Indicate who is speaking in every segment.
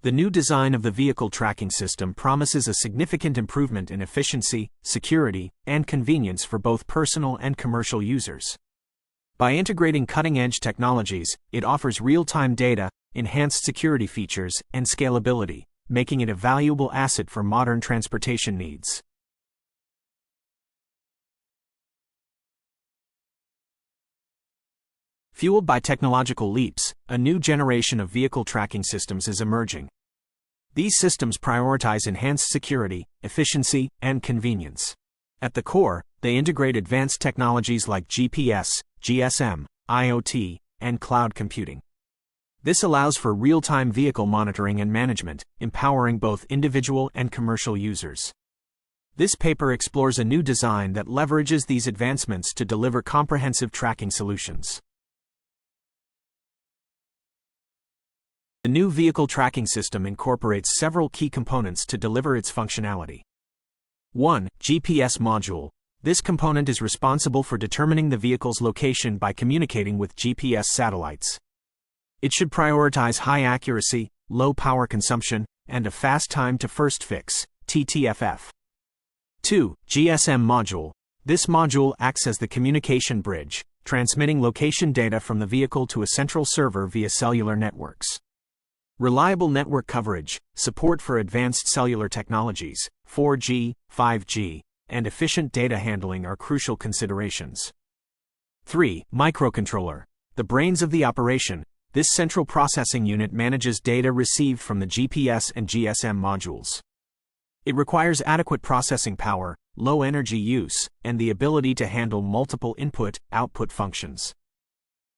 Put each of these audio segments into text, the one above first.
Speaker 1: The new design of the vehicle tracking system promises a significant improvement in efficiency, security, and convenience for both personal and commercial users. By integrating cutting-edge technologies, it offers real-time data, enhanced security features, and scalability, making it a valuable asset for modern transportation needs. Fueled by technological leaps, a new generation of vehicle tracking systems is emerging. These systems prioritize enhanced security, efficiency, and convenience. At the core, they integrate advanced technologies like GPS, GSM, IoT, and cloud computing. This allows for real-time vehicle monitoring and management, empowering both individual and commercial users. This paper explores a new design that leverages these advancements to deliver comprehensive tracking solutions. The new vehicle tracking system incorporates several key components to deliver its functionality. 1. GPS module. This component is responsible for determining the vehicle's location by communicating with GPS satellites. It should prioritize high accuracy, low power consumption, and a fast time to first fix, TTFF. 2. GSM module. This module acts as the communication bridge, transmitting location data from the vehicle to a central server via cellular networks. Reliable network coverage, support for advanced cellular technologies, 4G, 5G, and efficient data handling are crucial considerations. 3. Microcontroller. The brains of the operation, this central processing unit manages data received from the GPS and GSM modules. It requires adequate processing power, low energy use, and the ability to handle multiple input-output functions.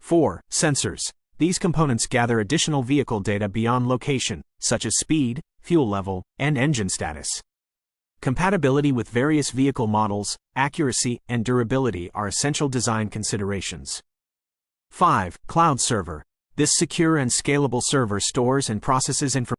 Speaker 1: 4. Sensors. These components gather additional vehicle data beyond location, such as speed, fuel level, and engine status. Compatibility with various vehicle models, accuracy, and durability are essential design considerations. 5. Cloud server. This secure and scalable server stores and processes information